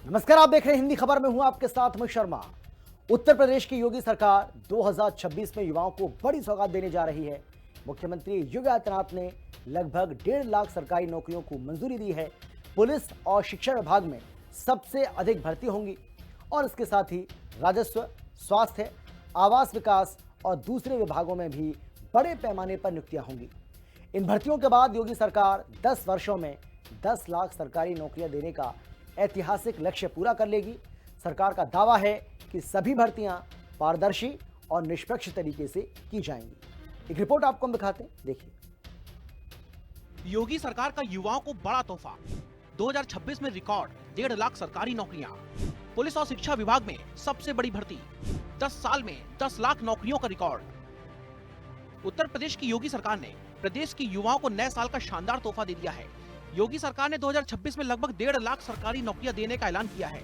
नमस्कार, आप देख रहे हैं हिंदी खबर में हूं आपके साथ मैं शर्मा। उत्तर प्रदेश की योगी सरकार 2026 में युवाओं को बड़ी सौगात देने जा रही है। मुख्यमंत्री योगी आदित्यनाथ ने लगभग 1.5 लाख सरकारी नौकरियों को मंजूरी दी है। पुलिस और शिक्षा विभाग में सबसे अधिक भर्ती होंगी और इसके साथ ही राजस्व, स्वास्थ्य, आवास विकास और दूसरे विभागों में भी बड़े पैमाने पर नियुक्तियां होंगी। इन भर्तियों के बाद योगी सरकार 10 वर्षों में 10 लाख सरकारी नौकरियां देने का ऐतिहासिक लक्ष्य पूरा कर लेगी। सरकार का दावा है कि सभी भर्तियां पारदर्शी और निष्पक्ष तरीके से की जाएंगी। एक रिपोर्ट आपको हम दिखाते हैं, देखिए। योगी सरकार का युवाओं को बड़ा तोहफा। 2026 में रिकॉर्ड 1.5 लाख सरकारी नौकरियां। पुलिस और शिक्षा विभाग में सबसे बड़ी भर्ती। 10 साल में 10 लाख नौकरियों का रिकॉर्ड। उत्तर प्रदेश की योगी सरकार ने प्रदेश के युवाओं को नए साल का शानदार तोहफा दे दिया है। योगी सरकार ने 2026 में लगभग 1.5 लाख सरकारी नौकरियां देने का ऐलान किया है।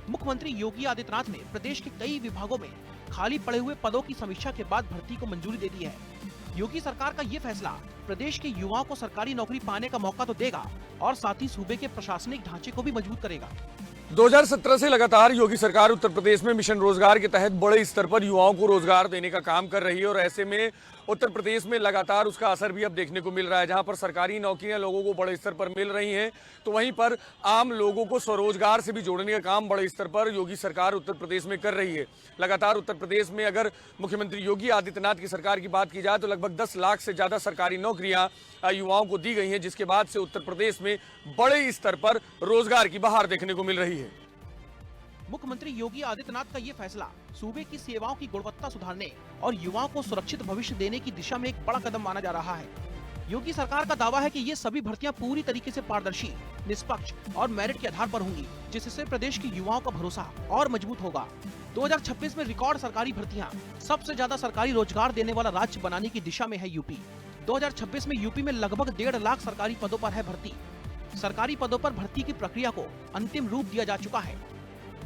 मुख्यमंत्री योगी आदित्यनाथ ने प्रदेश के कई विभागों में खाली पड़े हुए पदों की समीक्षा के बाद भर्ती को मंजूरी दे दी है। योगी सरकार का ये फैसला प्रदेश के युवाओं को सरकारी नौकरी पाने का मौका तो देगा और साथ ही सूबे के प्रशासनिक ढांचे को भी मजबूत करेगा। 2017 से लगातार योगी सरकार उत्तर प्रदेश में मिशन रोजगार के तहत बड़े स्तर पर युवाओं को रोजगार देने का काम कर रही है और ऐसे में उत्तर प्रदेश में लगातार उसका असर भी अब देखने को मिल रहा है। जहां पर सरकारी नौकरियां लोगों को बड़े स्तर पर मिल रही हैं, तो वहीं पर आम लोगों को स्वरोजगार से भी जोड़ने का काम बड़े स्तर पर योगी सरकार उत्तर प्रदेश में कर रही है। लगातार उत्तर प्रदेश में अगर मुख्यमंत्री योगी आदित्यनाथ की सरकार की बात की जाए तो लगभग 10 लाख से ज्यादा सरकारी नौकरियां युवाओं को दी गई हैं, जिसके बाद से उत्तर प्रदेश में बड़े स्तर पर रोजगार की बहार देखने को मिल रही है। मुख्यमंत्री योगी आदित्यनाथ का ये फैसला सूबे की सेवाओं की गुणवत्ता सुधारने और युवाओं को सुरक्षित भविष्य देने की दिशा में एक बड़ा कदम माना जा रहा है। योगी सरकार का दावा है कि ये सभी भर्तियां पूरी तरीके से पारदर्शी, निष्पक्ष और मेरिट के आधार पर होंगी, जिससे प्रदेश के युवाओं का भरोसा और मजबूत होगा। 2026 में रिकॉर्ड सरकारी भर्तियां, सबसे ज्यादा सरकारी रोजगार देने वाला राज्य बनाने की दिशा में है यूपी। 2026 में यूपी में लगभग 1.5 लाख सरकारी पदों पर है भर्ती। सरकारी पदों पर भर्ती की प्रक्रिया को अंतिम रूप दिया जा चुका है।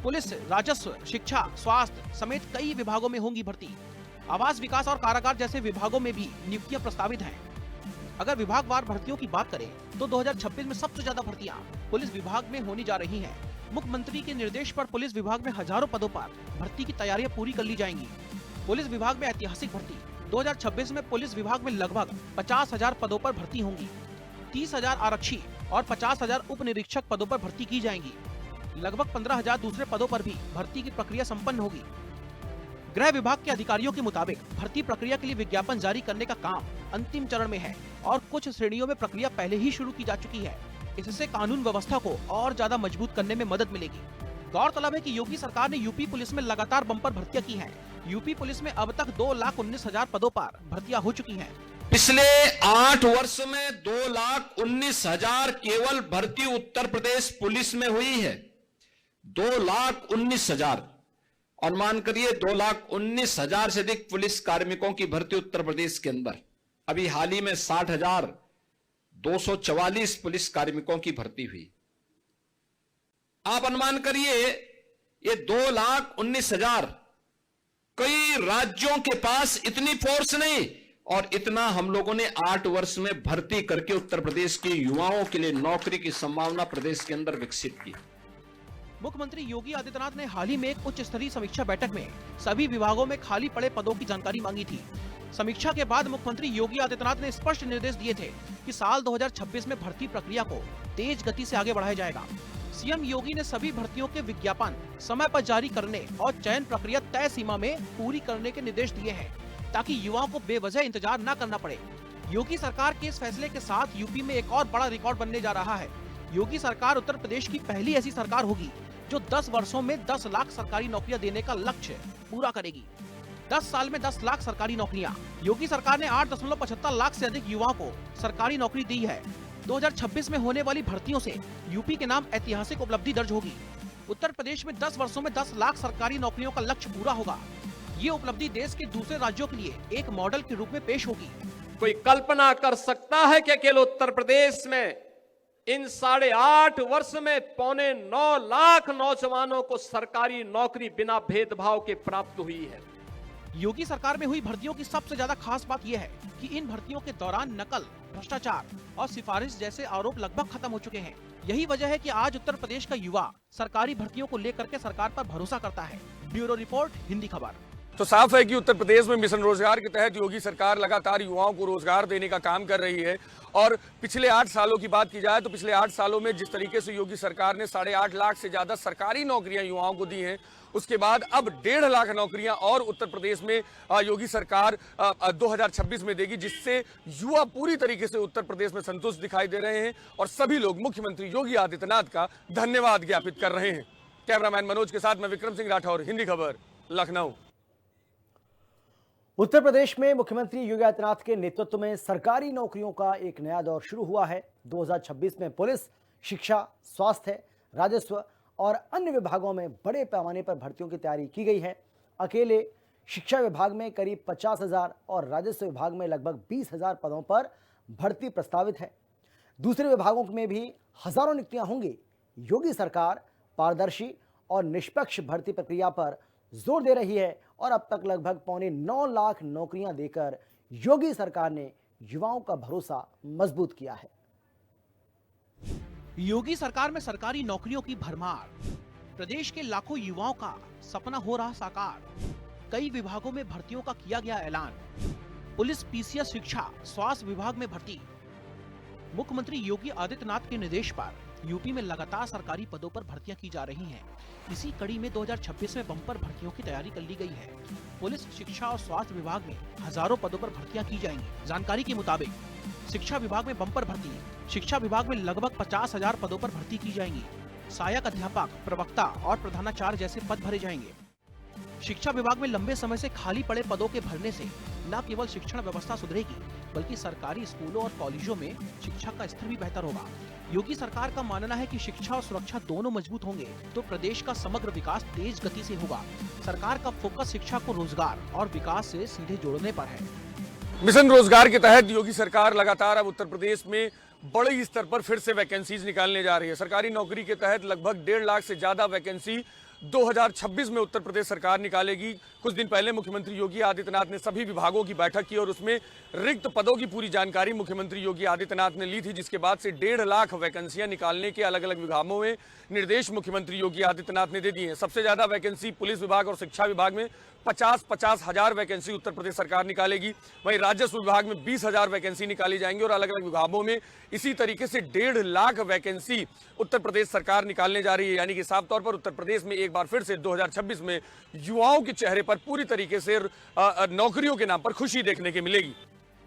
पुलिस, राजस्व, शिक्षा, स्वास्थ्य समेत कई विभागों में होंगी भर्ती। आवास विकास और कारागार जैसे विभागों में भी नियुक्तियां प्रस्तावित हैं। अगर विभागवार भर्तियों की बात करें तो 2026 में सबसे ज्यादा भर्तियां पुलिस विभाग में होनी जा रही हैं। मुख्यमंत्री के निर्देश पर पुलिस विभाग में हजारों पदों पर भर्ती की तैयारियां पूरी कर ली जाएंगी। पुलिस विभाग में ऐतिहासिक भर्ती। 2026 में पुलिस विभाग में लगभग 50,000 पदों पर भर्ती होंगी। 30,000 आरक्षी और 50,000 उप निरीक्षक पदों पर भर्ती की जाएंगी। लगभग 15,000 दूसरे पदों पर भी भर्ती की प्रक्रिया संपन्न होगी। गृह विभाग के अधिकारियों के मुताबिक भर्ती प्रक्रिया के लिए विज्ञापन जारी करने का काम अंतिम चरण में है और कुछ श्रेणियों में प्रक्रिया पहले ही शुरू की जा चुकी है। इससे कानून व्यवस्था को और ज्यादा मजबूत करने में मदद मिलेगी। गौरतलब है कि योगी सरकार ने यूपी पुलिस में लगातार बम्पर भर्तियां की हैं। यूपी पुलिस में अब तक 2,19,000 पदों पर भर्तियां हो चुकी हैं। पिछले 8 वर्ष में 2,19,000 केवल भर्ती उत्तर प्रदेश पुलिस में हुई है। 2,19,000 और मान करिए 2,19,000 से अधिक पुलिस कार्मिकों की भर्ती उत्तर प्रदेश के अंदर। अभी हाल ही में 60,244 पुलिस कार्मिकों की भर्ती हुई। आप अनुमान करिए ये 2,19,000, कई राज्यों के पास इतनी फोर्स नहीं और इतना हम लोगों ने 8 वर्ष में भर्ती करके उत्तर प्रदेश के युवाओं के लिए नौकरी की संभावना प्रदेश के अंदर विकसित की। मुख्यमंत्री योगी आदित्यनाथ ने हाल ही में एक उच्च स्तरीय समीक्षा बैठक में सभी विभागों में खाली पड़े पदों की जानकारी मांगी थी। समीक्षा के बाद मुख्यमंत्री योगी आदित्यनाथ ने स्पष्ट निर्देश दिए थे कि साल 2026 में भर्ती प्रक्रिया को तेज गति से आगे बढ़ाया जाएगा। सीएम योगी ने सभी भर्तियों के विज्ञापन समय पर जारी करने और चयन प्रक्रिया तय सीमा में पूरी करने के निर्देश दिए हैं, ताकि युवाओं को बेवजह इंतजार न करना पड़े। योगी सरकार के इस फैसले के साथ यूपी में एक और बड़ा रिकॉर्ड बनने जा रहा है। योगी सरकार उत्तर प्रदेश की पहली ऐसी सरकार होगी जो 10 वर्षों में 10 लाख सरकारी नौकरियां देने का लक्ष्य पूरा करेगी। 10 साल में 10 लाख सरकारी नौकरियां। योगी सरकार ने 8.75 लाख से अधिक युवाओं को सरकारी नौकरी दी है। 2026 में होने वाली भर्तियों से यूपी के नाम ऐतिहासिक उपलब्धि दर्ज होगी। उत्तर प्रदेश में 10 वर्षों में 10 लाख सरकारी नौकरियों का लक्ष्य पूरा होगा। ये उपलब्धि देश के दूसरे राज्यों के लिए एक मॉडल के रूप में पेश होगी। कोई कल्पना कर सकता है कि अकेले उत्तर प्रदेश में इन 8.5 वर्ष में 9.25 लाख नौजवानों को सरकारी नौकरी बिना भेदभाव के प्राप्त हुई है। योगी सरकार में हुई भर्तियों की सबसे ज्यादा खास बात यह है कि इन भर्तियों के दौरान नकल, भ्रष्टाचार और सिफारिश जैसे आरोप लगभग खत्म हो चुके हैं। यही वजह है कि आज उत्तर प्रदेश का युवा सरकारी भर्तियों को लेकर के सरकार पर भरोसा करता है। ब्यूरो रिपोर्ट, हिंदी खबर। तो साफ है कि उत्तर प्रदेश में मिशन रोजगार के तहत योगी सरकार लगातार युवाओं को रोजगार देने का काम कर रही है। और पिछले 8 सालों की बात की जाए तो पिछले 8 सालों में जिस तरीके से योगी सरकार ने 8.5 लाख से ज्यादा सरकारी नौकरियां युवाओं को दी हैं, उसके बाद अब 1.5 लाख नौकरियां और उत्तर प्रदेश में योगी सरकार 2026 में देगी, जिससे युवा पूरी तरीके से उत्तर प्रदेश में संतुष्ट दिखाई दे रहे हैं और सभी लोग मुख्यमंत्री योगी आदित्यनाथ का धन्यवाद ज्ञापित कर रहे हैं। कैमरामैन मनोज के साथ मैं विक्रम सिंह राठौर, हिंदी खबर, लखनऊ। उत्तर प्रदेश में मुख्यमंत्री योगी आदित्यनाथ के नेतृत्व में सरकारी नौकरियों का एक नया दौर शुरू हुआ है। 2026 में पुलिस, शिक्षा, स्वास्थ्य, राजस्व और अन्य विभागों में बड़े पैमाने पर भर्तियों की तैयारी की गई है। अकेले शिक्षा विभाग में करीब 50,000 और राजस्व विभाग में लगभग 20,000 पदों पर भर्ती प्रस्तावित है। दूसरे विभागों में भी हजारों नियुक्तियां होंगी। योगी सरकार पारदर्शी और निष्पक्ष भर्ती प्रक्रिया पर जोर दे रही है और अब तक लगभग 9.25 लाख नौकरियां देकर योगी सरकार ने युवाओं का भरोसा मजबूत किया है। योगी सरकार में सरकारी नौकरियों की भरमार, प्रदेश के लाखों युवाओं का सपना हो रहा साकार। कई विभागों में भर्तियों का किया गया ऐलान। पुलिस, पीसीएस, शिक्षा, स्वास्थ्य विभाग में भर्ती। मुख्यमंत्री योगी आदित्यनाथ के निर्देश पर यूपी में लगातार सरकारी पदों पर भर्तियां की जा रही हैं। इसी कड़ी में 2026 में बम्पर भर्तियों की तैयारी कर ली गई है। पुलिस, शिक्षा और स्वास्थ्य विभाग में हजारों पदों पर भर्तियां की जाएंगी। जानकारी के मुताबिक शिक्षा विभाग में बम्पर भर्ती, शिक्षा विभाग में लगभग 50,000 पदों पर भर्ती की जाएंगी। सहायक अध्यापक, प्रवक्ता और प्रधानाचार्य जैसे पद भरे जाएंगे। शिक्षा विभाग में लंबे समय से खाली पड़े पदों के भरने से न केवल शिक्षण व्यवस्था सुधरेगी, बल्कि सरकारी स्कूलों और कॉलेजों में शिक्षा का स्तर भी बेहतर होगा। योगी सरकार का मानना है कि शिक्षा और सुरक्षा दोनों मजबूत होंगे तो प्रदेश का समग्र विकास तेज गति से होगा। सरकार का फोकस शिक्षा को रोजगार और विकास से सीधे जोड़ने पर है। मिशन रोजगार के तहत योगी सरकार लगातार अब उत्तर प्रदेश में बड़े स्तर पर फिर से वैकेंसीज निकालने जा रही है। सरकारी नौकरी के तहत लगभग 1.5 लाख से ज्यादा वैकेंसी 2026 में उत्तर प्रदेश सरकार निकालेगी। कुछ दिन पहले मुख्यमंत्री योगी आदित्यनाथ ने सभी विभागों की बैठक की और उसमें रिक्त पदों की पूरी जानकारी मुख्यमंत्री योगी आदित्यनाथ ने ली थी, जिसके बाद से 1.5 लाख वैकेंसियां निकालने के अलग अलग विभागों में निर्देश मुख्यमंत्री योगी आदित्यनाथ ने दे दिए हैं। सबसे ज्यादा वैकेंसी पुलिस विभाग और शिक्षा विभाग में 50 हजार वैकेंसी उत्तर प्रदेश सरकार निकालेगी। वहीं राजस्व विभाग में 20,000 वैकेंसी निकाली जाएंगी और अलग अलग विभागों में इसी तरीके से 1.5 लाख वैकेंसी उत्तर प्रदेश सरकार निकालने जा रही है। यानी कि साफ तौर पर उत्तर प्रदेश में एक बार फिर से 2026 में युवाओं के चेहरे पर पूरी तरीके से नौकरियों के नाम पर खुशी देखने की मिलेगी।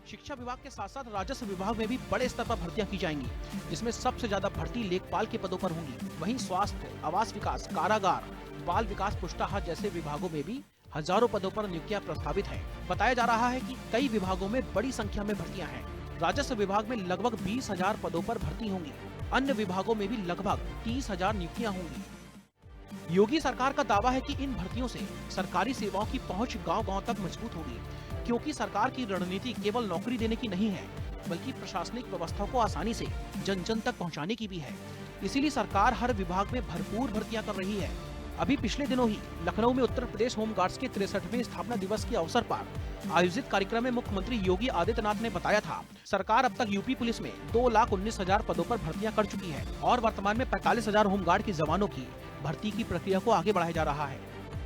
शिक्षा विभाग के साथ साथ राजस्व विभाग में भी बड़े स्तर पर भर्तियां की जाएंगी, जिसमें सबसे ज्यादा भर्ती लेखपाल के पदों पर होंगी। वहीं स्वास्थ्य, आवास विकास, कारागार, बाल विकास, पुष्टाहार जैसे विभागों में भी हजारों पदों पर नियुक्तियां प्रस्तावित है। बताया जा रहा है कि कई विभागों में बड़ी संख्या में भर्तियां हैं। राजस्व विभाग में लगभग 20,000 पदों पर भर्ती होंगी। अन्य विभागों में भी लगभग 30,000 नियुक्तियां होंगी। योगी सरकार का दावा है कि इन भर्तियों से सरकारी सेवाओं की पहुंच गांव-गांव तक मजबूत होगी, क्योंकि सरकार की रणनीति केवल नौकरी देने की नहीं है, बल्कि प्रशासनिक व्यवस्था को आसानी से जन जन तक पहुंचाने की भी है। इसीलिए सरकार हर विभाग में भरपूर भर्तियां कर रही है। अभी पिछले दिनों ही लखनऊ में उत्तर प्रदेश होमगार्ड्स के 63वें स्थापना दिवस के अवसर पर आयोजित कार्यक्रम में मुख्यमंत्री योगी आदित्यनाथ ने बताया था, सरकार अब तक यूपी पुलिस में 2,19,000 पदों पर भर्तियां कर चुकी है और वर्तमान में 45,000 होमगार्ड के जवानों की भर्ती की प्रक्रिया को आगे बढ़ाया जा रहा है।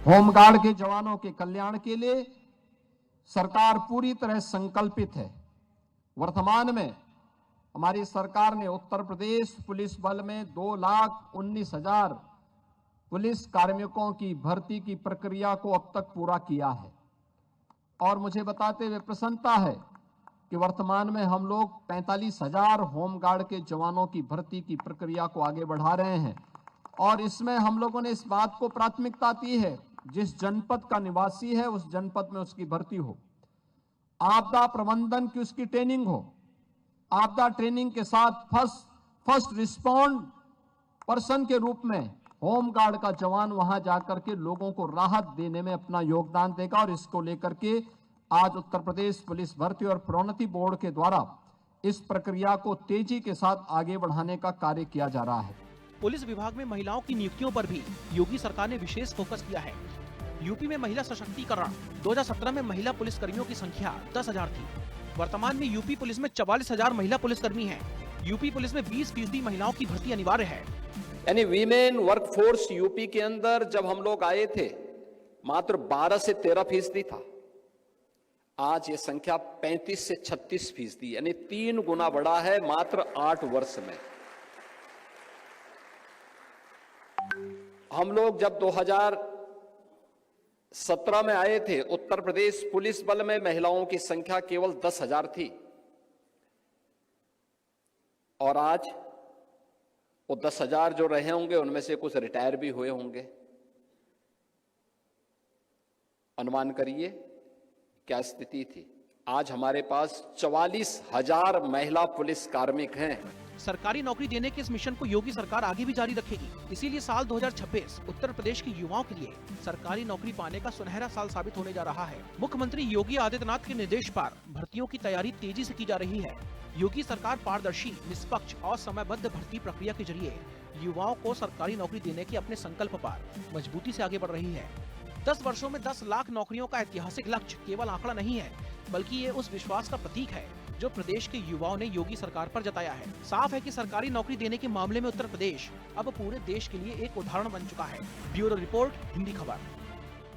होमगार्ड के जवानों के कल्याण के लिए सरकार पूरी तरह संकल्पित है। वर्तमान में हमारी सरकार ने उत्तर प्रदेश पुलिस बल में 2,19,000 पुलिस कार्मिकों की भर्ती की प्रक्रिया को अब तक पूरा किया है और मुझे बताते हुए प्रसन्नता है कि वर्तमान में हम लोग 45,000 होमगार्ड के जवानों की भर्ती की प्रक्रिया को आगे बढ़ा रहे हैं और इसमें हम लोगों ने इस बात को प्राथमिकता दी है, जिस जनपद का निवासी है उस जनपद में उसकी भर्ती हो, आपदा प्रबंधन की उसकी ट्रेनिंग हो, आपदा ट्रेनिंग के साथ फर्स्ट रिस्पॉन्ड पर्सन के रूप में होमगार्ड का जवान वहां जाकर के लोगों को राहत देने में अपना योगदान देगा और इसको लेकर के आज उत्तर प्रदेश पुलिस भर्ती और प्रोन्नति बोर्ड के द्वारा इस प्रक्रिया को तेजी के साथ आगे बढ़ाने का कार्य किया जा रहा है। पुलिस विभाग में महिलाओं की नियुक्तियों पर भी योगी सरकार ने विशेष फोकस किया है। यूपी में महिला सशक्तिकरण 2017 में महिला पुलिसकर्मियों की संख्या 10,000 थी। वर्तमान में यूपी पुलिस में 44,000 महिला पुलिसकर्मी हैं। यूपी पुलिस में 20% महिलाओं की भर्ती अनिवार्य है। यानी वीमेन वर्कफोर्स यूपी के अंदर जब हम लोग आए थे मात्र 12 से 13% था। आज ये संख्या 35 से 36%, यानी 3 गुना बढ़ा है मात्र 8 वर्ष में। हम लोग जब 2017 में आए थे, उत्तर प्रदेश पुलिस बल में महिलाओं की संख्या केवल 10,000 थी और आज वो 10,000 जो रहे होंगे उनमें से कुछ रिटायर भी हुए होंगे। अनुमान करिए क्या स्थिति थी। आज हमारे पास 44,000 महिला पुलिस कार्मिक हैं। सरकारी नौकरी देने के इस मिशन को योगी सरकार आगे भी जारी रखेगी। इसीलिए साल 2026 उत्तर प्रदेश के युवाओं के लिए सरकारी नौकरी पाने का सुनहरा साल साबित होने जा रहा है। मुख्यमंत्री योगी आदित्यनाथ के निर्देश पर भर्तियों की तैयारी तेजी से की जा रही है। योगी सरकार पारदर्शी, निष्पक्ष और समयबद्ध भर्ती प्रक्रिया के जरिए युवाओं को सरकारी नौकरी देने के अपने संकल्प पर मजबूती से आगे बढ़ रही है। 10 वर्षों में 10 लाख नौकरियों का ऐतिहासिक लक्ष्य केवल आंकड़ा नहीं है, बल्कि ये उस विश्वास का प्रतीक है जो प्रदेश के युवाओं ने योगी सरकार पर जताया है। साफ है कि सरकारी नौकरी देने के मामले में उत्तर प्रदेश अब पूरे देश के लिए एक उदाहरण बन चुका है। ब्यूरो रिपोर्ट, हिंदी खबर।